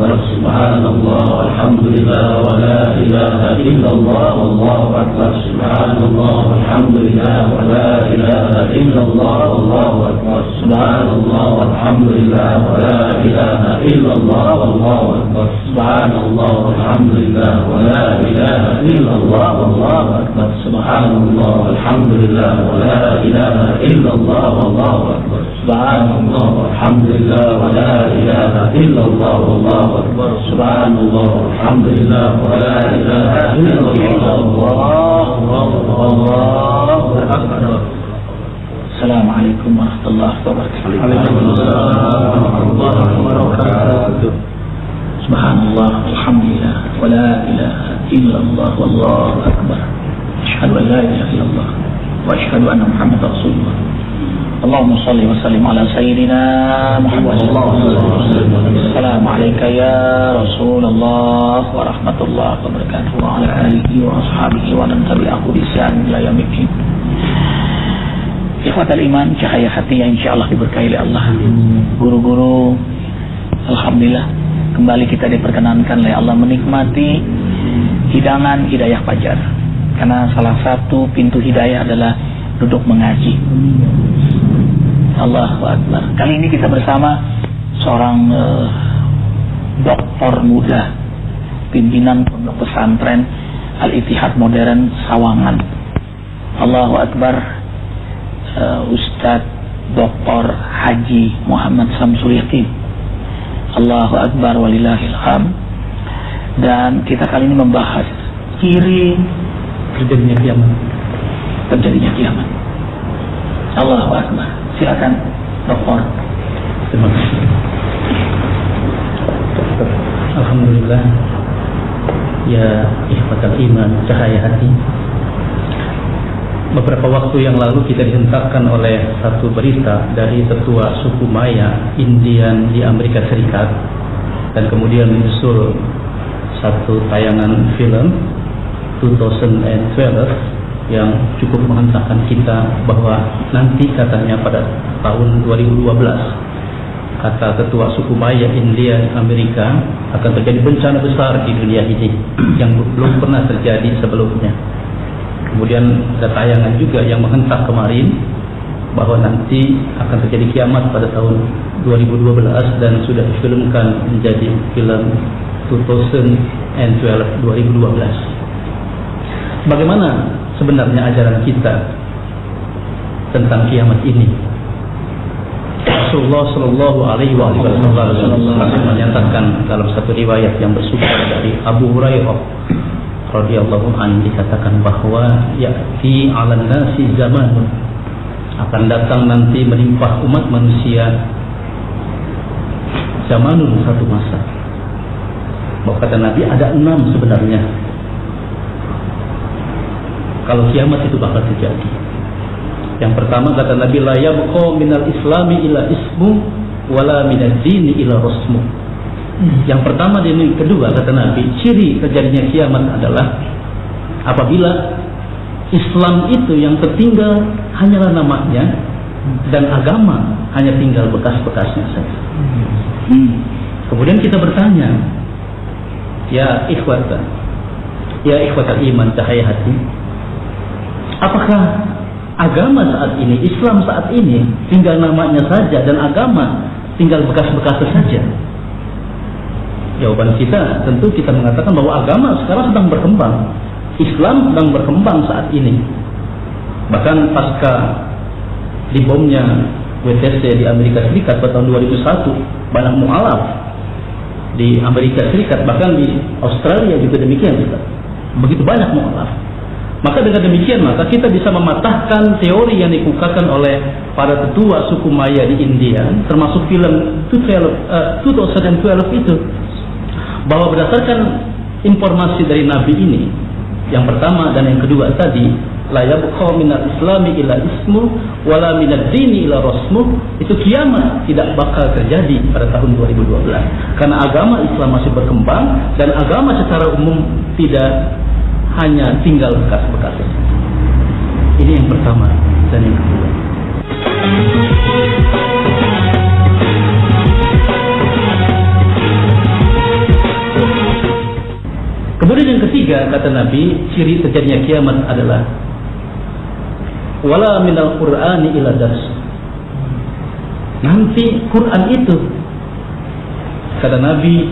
أكبر سبحان الله والحمد لله ولا إله إلا الله والله أكبر سبحان الله والحمد لله ولا إله إلا الله والله أكبر سبحان الله والحمد لله ولا إله إلا الله والله أكبر سبحان الله والحمد لله ولا إله إلا الله والله أكبر سبحان الله والحمد لله ولا إله إلا الله والله أكبر سبحان الله والحمد لله ولا إله إلا الله والله أكبر سبحان الله والحمد لله ولا إله إلا الله الله أكبر. السلام عليكم ورحمة الله وبركاته. الله وبركاته. سبحان الله والحمد لله ولا إله إلا الله والله أكبر. أشهد أن لا إله إلا الله وأشهد أن محمد رسول الله. اللهم صل وسلم على سيدنا محمد. السلام عليك يا رسول الله ورحمة الله وبركاته وعلى آله وأصحابه ومن تبعه بإحسان إلى يوم الدين. Ikhwatal iman, cahaya hati yang insyaallah diberkahi oleh Allah. Guru-guru, alhamdulillah kembali kita diperkenankan oleh Allah menikmati hidangan hidayah fajar. Karena salah satu pintu hidayah adalah duduk mengaji. Allahu Akbar. Kali ini kita bersama seorang doktor muda, pimpinan pondok pesantren Al-Ittihad Modern Sawangan. Allahu Akbar. Ustadz Dr. Haji Muhammad Samsul Yakin. Allahu Akbar walillahilham. Dan kita kali ini membahas ciri terjadinya kiamat. Kiamat. Allahu Akbar. Silakan Dokter. Terima kasih. Alhamdulillah. Ya ikhwatal iman, cahaya hati. Beberapa waktu yang lalu kita dihentakkan oleh satu berita dari tetua suku Maya Indian di Amerika Serikat, dan kemudian menyusul satu tayangan film 2012 yang cukup menghentakkan kita bahwa nanti katanya pada tahun 2012 kata tetua suku Maya India di Amerika akan terjadi bencana besar di dunia ini yang belum pernah terjadi sebelumnya. Kemudian ada tayangan juga yang menghentak kemarin bahwa nanti akan terjadi kiamat pada tahun 2012 dan sudah difilmkan menjadi film 2012. Bagaimana sebenarnya ajaran kita tentang kiamat ini? Rasulullah Shallallahu Alaihi Wasallam menyatakan dalam satu riwayat yang bersumber dari Abu Hurairah radhiyallahu anhu, dikatakan bahwa ya'ti 'alan nasi zamanun, akan datang nanti menimpa umat manusia zamanun, satu masa. Bahwa kata Nabi ada 6 sebenarnya kalau kiamat itu bakal terjadi. Yang pertama kata Nabi, la yabqa minal islami ila ismu wala minad dini ila rasmu. Yang pertama dan yang kedua kata Nabi, ciri terjadinya kiamat adalah apabila Islam itu yang tertinggal hanyalah namanya dan agama hanya tinggal bekas-bekasnya saja. Kemudian kita bertanya, ya ikhwatal iman, cahaya hati, apakah agama saat ini, Islam saat ini tinggal namanya saja dan agama tinggal bekas-bekasnya saja? Jawaban kita tentu kita mengatakan bahwa agama sekarang sedang berkembang, Islam sedang berkembang saat ini. Bahkan pasca dibomnya WTC di Amerika Serikat pada tahun 2001, banyak mu'alaf di Amerika Serikat, bahkan di Australia juga demikian juga. Begitu banyak mu'alaf. Maka dengan demikian maka kita bisa mematahkan teori yang dikemukakan oleh para tetua suku Maya di India, termasuk film 2012 itu, bahwa berdasarkan informasi dari Nabi ini, yang pertama dan yang kedua tadi, la yabqa minal islami ila ismu wala minad dini ila rasmu, itu kiamat tidak bakal terjadi pada tahun 2012 karena agama Islam masih berkembang dan agama secara umum tidak hanya tinggal bekas-bekas. Ini yang pertama dan yang kedua. Kemudian yang ketiga, kata Nabi, ciri terjadinya kiamat adalah wala minal Qur'ani ila dars. Nanti Quran itu, kata Nabi,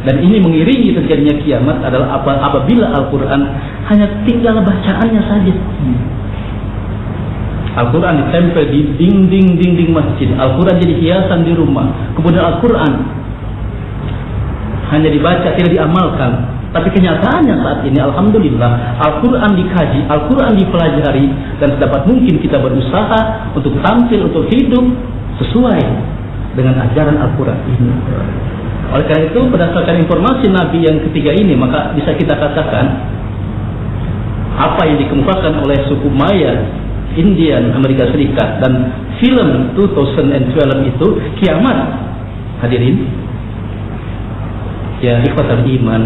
dan ini mengiringi terjadinya kiamat adalah apabila Al-Quran hanya tinggal bacaannya saja. Al-Quran ditempel di dinding masjid, Al-Quran jadi hiasan di rumah. Kemudian Al-Quran hanya dibaca, tidak diamalkan. Tapi kenyataannya saat ini, alhamdulillah, Al-Quran dikaji, Al-Quran dipelajari, dan sedapat mungkin kita berusaha untuk tampil, untuk hidup sesuai dengan ajaran Al-Quran ini. Oleh karena itu, berdasarkan informasi Nabi yang ketiga ini, maka bisa kita katakan apa yang dikemukakan oleh suku Maya, Indian, Amerika Serikat, dan film 2012 itu kiamat. Hadirin, ya ikhwatal iman,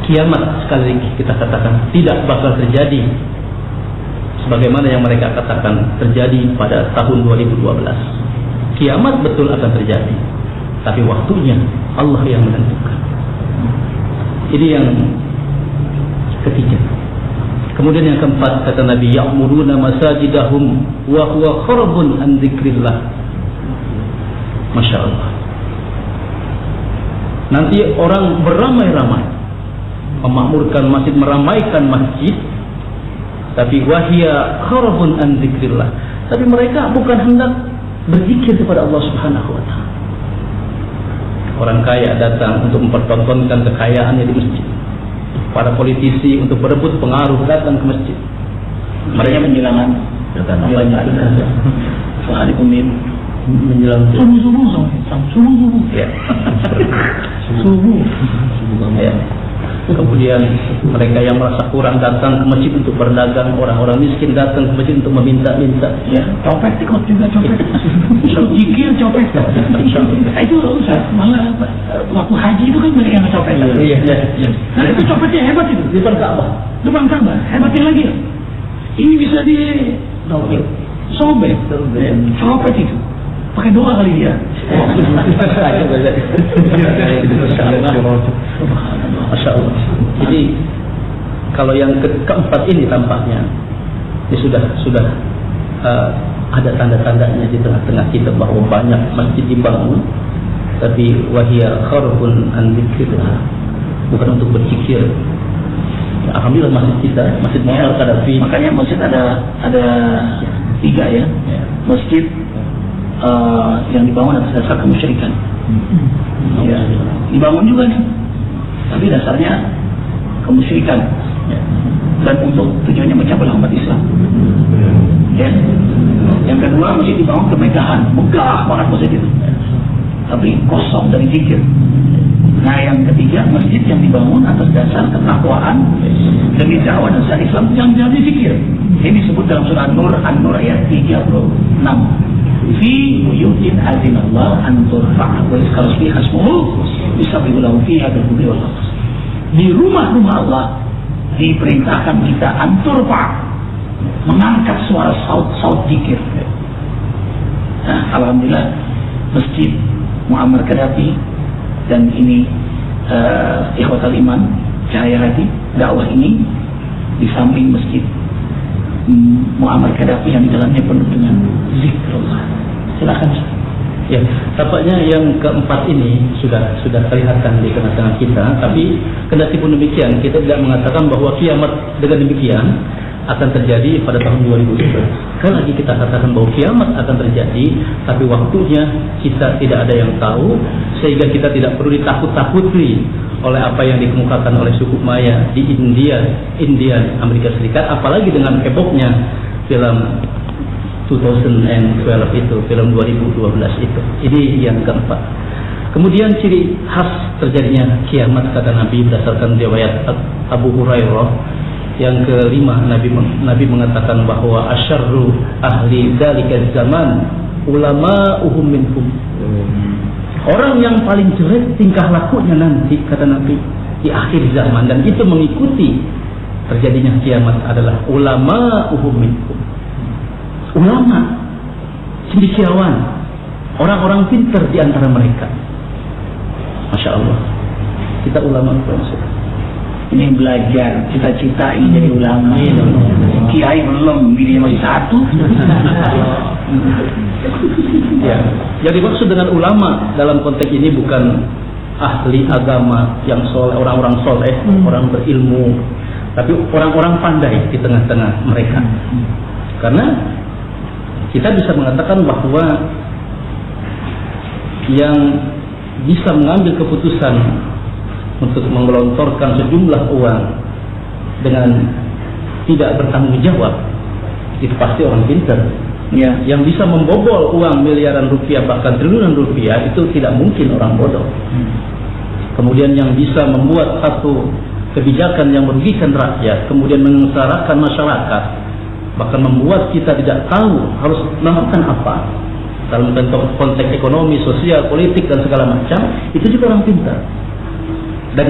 kiamat sekali lagi kita katakan tidak bakal terjadi sebagaimana yang mereka katakan terjadi pada tahun 2012. Kiamat betul akan terjadi, tapi waktunya Allah yang menentukan. Ini yang ketiga. Kemudian yang keempat, kata Nabi, ya'muruna masajidahum wa huwa kharabun an dzikrillah. Masya Allah. Nanti orang beramai-ramai memakmurkan masjid, meramaikan masjid, tapi wahia kharabun an dzikrillah. Tapi mereka bukan hendak berzikir kepada Allah Subhanahu wa taala. Orang kaya datang untuk mempertontonkan kekayaannya di masjid. Para politisi untuk berebut pengaruh datang ke masjid. Mereka menjelang sehari kumin menjelang subuh. Ya. Subuh. Ya. Kemudian mereka yang merasa kurang datang ke masjid untuk berdagang, orang-orang miskin datang ke masjid untuk meminta-minta. Ya, copet ikut juga copet. Zikir copet. Itu malah waktu haji itu kan banyak yang copet. Iya. Nah, itu copetnya hebat itu. Di depan Ka'bah. Hebatnya lagi. Ini bisa di sobek. Copet itu. Pakai doa kali dia. Masya Allah. Jadi kalau yang keempat ini tampaknya ini sudah ada tanda-tandanya di tengah-tengah kita bahwa banyak masjid dibangun, tapi wahia kharabun an dzikrillah, bukan untuk berzikir. Ya, alhamdulillah masjid kita, Masjid Muhammad Qaddafi. Makanya masjid ada 3 ya. Masjid yang dibangun atas dasar kemusyrikan. Ya, dibangun juga nih, tapi dasarnya kemusyrikan, dan untuk tujuannya mencapai umat Islam. Ya. Yang kedua, masjid dibangun kemegahan, megah banget masjid itu, tapi kosong dari zikir. Nah, yang ketiga, masjid yang dibangun atas dasar ketakwaan demi dakwah dan syariat Islam yang jadi zikir. Ini disebut dalam surah An-Nur ayat 36. Fi buyutin azinallah an turfa' wa yuzkar fiha ismuhu yusabbihu lahu fiha bil-ghudwi wal asal. Di rumah-rumah Allah diperintahkan kita an turfa', mengangkat suara saut zikir. Nah, alhamdulillah Masjid Muammar Qaddafi dan ini ikhwatal iman, cahaya hati dakwah ini di samping Masjid Muammar Qaddafi yang di dalamnya penuh dengan zikrullah. Silakan. Ya, tampaknya yang keempat ini sudah kelihatan di tengah-tengah kita. Tapi kendati pun demikian, kita tidak mengatakan bahwa kiamat dengan demikian akan terjadi pada tahun 2011. Sekali lagi kita katakan bahwa kiamat akan terjadi, tapi waktunya kita tidak ada yang tahu, sehingga kita tidak perlu ditakut-takuti oleh apa yang dikemukakan oleh suku Maya di India, Amerika Serikat, apalagi dengan hebohnya film 2012 itu, film 2012 itu. Ini yang keempat. Kemudian ciri khas terjadinya kiamat, kata Nabi berdasarkan riwayat Abu Hurairah. Yang kelima, Nabi mengatakan bahwa asyarru ahli dzalika zaman ulama'uhum minkum. Orang yang paling jelek tingkah lakunya nanti, kata Nabi, di akhir zaman, dan itu mengikuti terjadinya kiamat, adalah ulama'uhum minkum. Ulama, cendekiawan, orang-orang pintar di antara mereka. Masya Allah, kita ulama. Ini belajar, cita-cita ini jadi ulama. Kiai belum, ini masih satu. Ya, yang dimaksud dengan ulama dalam konteks ini bukan ahli agama yang soleh, orang-orang soleh, orang berilmu, tapi orang-orang pandai di tengah-tengah mereka. Karena kita bisa mengatakan bahwa yang bisa mengambil keputusan untuk menggelontorkan sejumlah uang dengan tidak bertanggung jawab itu pasti orang pintar. Ya, yang bisa membobol uang miliaran rupiah bahkan triliunan rupiah itu tidak mungkin orang bodoh. Kemudian yang bisa membuat satu kebijakan yang merugikan rakyat, kemudian menyengsarakan masyarakat, bahkan membuat kita tidak tahu harus melakukan apa dalam konteks ekonomi, sosial, politik dan segala macam, itu juga orang pintar. Dan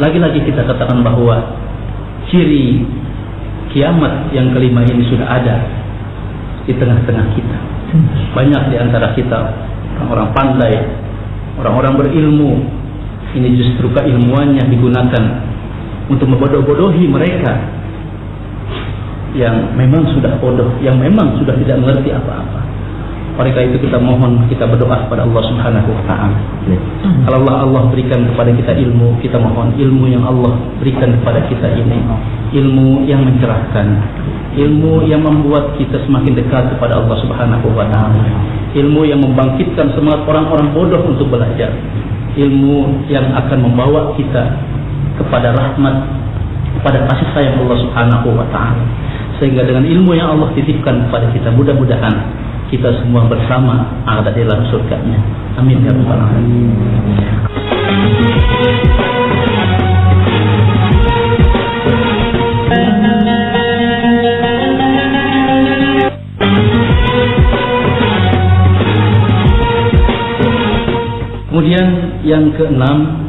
lagi-lagi kita katakan bahwa ciri kiamat yang kelima ini sudah ada di tengah-tengah kita. Banyak di antara kita orang-orang pandai, orang-orang berilmu. Ini justru keilmuannya digunakan untuk membodoh-bodohi mereka yang memang sudah bodoh, yang memang sudah tidak mengerti apa-apa. Oleh karena itu kita mohon, kita berdoa kepada Allah Subhanahu wa taala. Kalau Allah berikan kepada kita ilmu, kita mohon ilmu yang Allah berikan kepada kita ini ilmu yang mencerahkan, ilmu yang membuat kita semakin dekat kepada Allah Subhanahu wa taala, ilmu yang membangkitkan semangat orang-orang bodoh untuk belajar, ilmu yang akan membawa kita kepada rahmat, kepada kasih sayang Allah Subhanahu wa taala. Sehingga dengan ilmu yang Allah titipkan kepada kita, mudah-mudahan kita semua bersama ada di dalam surga-Nya. Amin ya rabbal alamin. Kemudian yang keenam,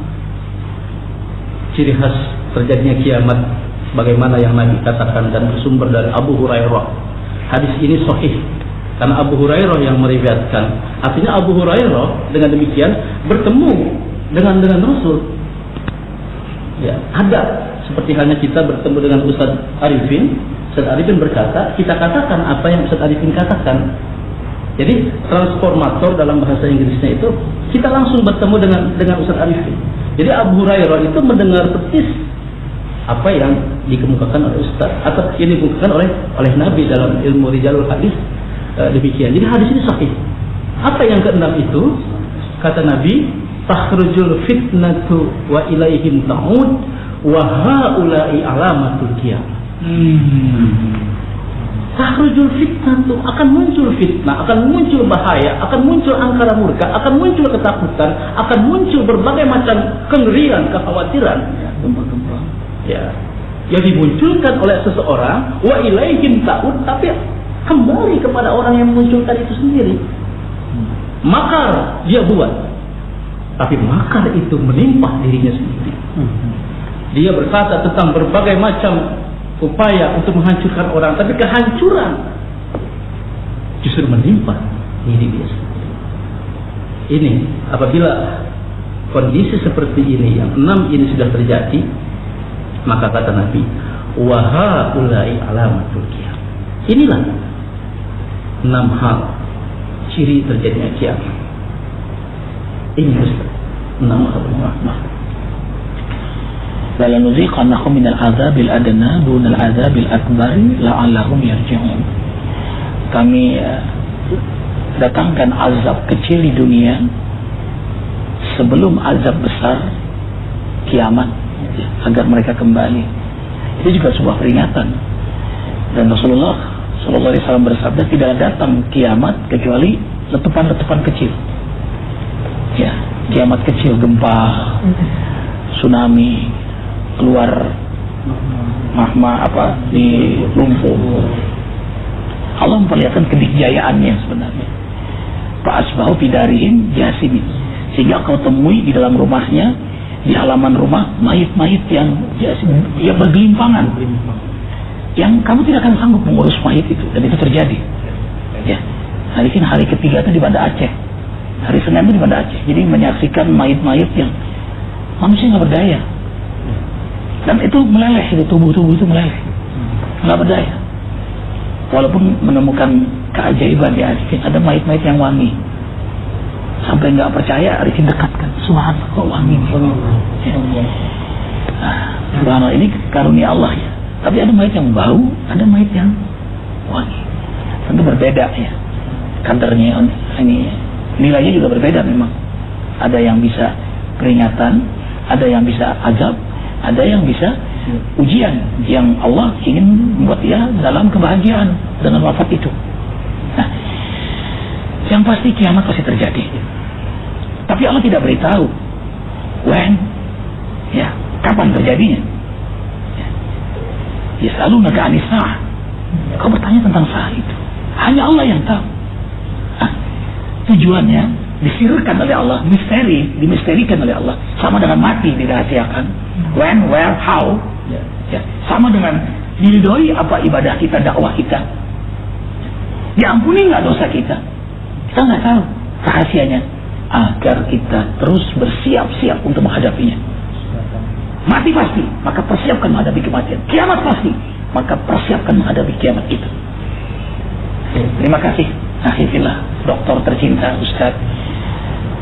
ciri khas terjadinya kiamat bagaimana yang Nabi katakan dan bersumber dari Abu Hurairah. Hadis ini sahih karena Abu Hurairah yang meriwayatkan. Artinya Abu Hurairah dengan demikian bertemu dengan Rasul. Ya, ada seperti halnya kita bertemu dengan Ustaz Arifin. Ustaz Arifin berkata, kita katakan apa yang Ustaz Arifin katakan. Jadi transformator dalam bahasa Inggrisnya itu kita langsung bertemu dengan Ustaz Arifin. Jadi Abu Hurairah itu mendengar persis apa yang dikemukakan oleh Ustaz atau yang dikemukakan oleh Nabi dalam ilmu rijalul hadis. Demikian. Jadi hadis ini sahih. Apa yang keenam itu? Kata Nabi, takhrujul fitnatu wa ilaihim ta'ud wa haula'i alamatul qiyamah. Takhrujul fitnatu, akan muncul fitnah, akan muncul bahaya, akan muncul angkara murka, akan muncul ketakutan, akan muncul berbagai macam kengerian, kekhawatiran, gempa-gempa. Ya. Yang dimunculkan oleh seseorang wa ilaihim ta'ud, tapi kembali kepada orang yang memunculkan itu sendiri. Makar dia buat, tapi makar itu menimpa dirinya sendiri. Dia berkata tentang berbagai macam upaya untuk menghancurkan orang, tapi kehancuran justru menimpa diri dia sendiri. Ini apabila kondisi seperti ini yang 6 ini sudah terjadi, maka kata Nabi, wa haula'i alamatul qiyamah. Inilah 6 hal ciri terjadinya kiamat. Ini Ustaz 6 hal. La nuziqannahum minal azabil adna dunal azabil akbari la'allahum yarji'un. Kami datangkan azab kecil di dunia sebelum azab besar kiamat, agar mereka kembali. Itu juga sebuah peringatan. Dan Rasulullah Sallallahu Alaihi Wasallam bersabda, tidak datang kiamat kecuali letupan-letupan kecil. Ya, kiamat kecil, gempa, tsunami, keluar magma di lumpur. Allah memperlihatkan kenikjayaannya sebenarnya. Fa'asbahu bidarihim jasimin. Sehingga kau temui di dalam rumahnya, di halaman rumah, mayit-mayit yang jasim, yang bergelimpangan. Yang kamu tidak akan sanggup mengurus mayit itu, dan itu terjadi. Ya, hari ketiga itu di Banda Aceh, hari Senin itu di Banda Aceh. Jadi menyaksikan mayit-mayit yang manusia nggak berdaya. Dan itu meleleh, itu tubuh-tubuh itu meleleh, nggak berdaya. Walaupun menemukan keajaiban di Arifin, ada mayat-mayat yang wangi, sampai nggak percaya Arifin dekatkan, subhanallah kok wangi. Ya. Nah, subhanallah, ini karunia Allah ya. Tapi ada mayat yang bau, ada mayat yang wangi. Tentu berbeda ya kadarnya, ini nilainya juga berbeda memang. Ada yang bisa peringatan, ada yang bisa azab, ada yang bisa ujian yang Allah ingin membuat dia dalam kebahagiaan dengan wafat itu. Nah, yang pasti kiamat pasti terjadi. Tapi Allah tidak beritahu when, ya, kapan terjadinya. Ya, selalu naga anisah. Kau bertanya tentang sah itu. Hanya Allah yang tahu. Nah, tujuannya disirkan oleh Allah, dimisterikan oleh Allah. Sama dengan mati dirahasiakan. When, where, how. Ya, sama dengan diridhoi apa ibadah kita, dakwah kita. Diampuni nggak dosa kita? Kita nggak tahu rahasianya. Agar kita terus bersiap-siap untuk menghadapinya. Mati pasti, maka persiapkan menghadapi kematian. Kiamat pasti, maka persiapkan menghadapi kiamat itu. Terima kasih, akhirnya doktor tercinta Ustaz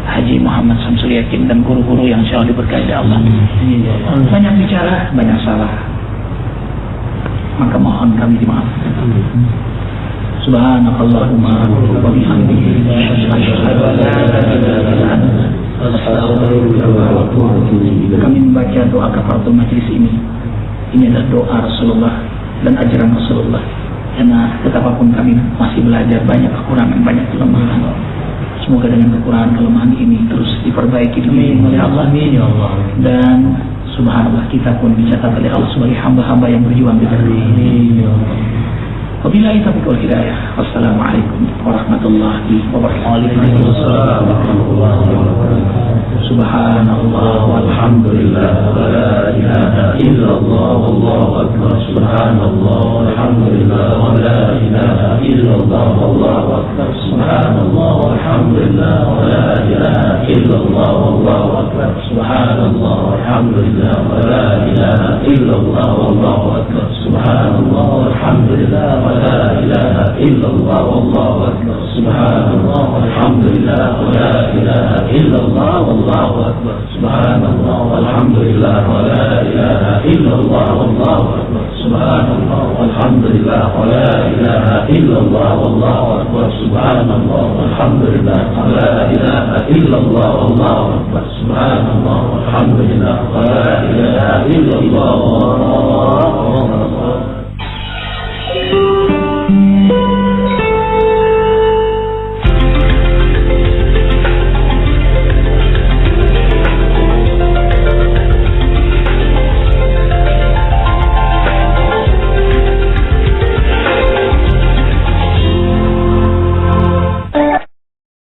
Haji Muhammad Samsul Yakin dan guru-guru yang insya Allah diberkahi oleh Allah. Banyak bicara, banyak salah, maka mohon kami dimaafkan. Subhanakallahumma wa bihamdika asyhadu an la ilaha illa anta astaghfiruka wa atubu ilaik. Kami membaca doa kafaratul majlis ini. Ini adalah doa Rasulullah dan ajaran Rasulullah. Karena betapapun kami masih belajar, banyak kekurangan, banyak kelemahan. Semoga dengan kekurangan kelemahan ini terus diperbaiki oleh Allah. Dan subhanallah, kita pun dicatat oleh Allah sebagai hamba-hamba yang berjuang di jalan ini. Wabillahi taufiq wal hidayah. Wassalamualaikum warahmatullahi wabarakatuh. Subhanallah walhamdulillah wa la ilaha illallah wallahu akbar. Subhanallah walhamdulillah wa la ilaha illallah wallahu akbar. Subhanallah walhamdulillah wa la ilaha illallah wallahu akbar. Subhanallah walhamdulillah wa la ilaha illallah wallahu akbar. Subhanallah walhamdulillah wa la ilaha illallah wallahu akbar. Subhanallah walhamdulillah wa la ilaha illallah wallahu akbar. Subhanallah walhamdulillah wa la ilaha illallah wallahu akbar. Subhanallah walhamdulillah wa la ilaha illallah wallahu akbar. Subhanallah walhamdulillah wa la ilaha illallah wallahu akbar. Subhanallah walhamdulillah wa la ilaha illallah wallahu akbar.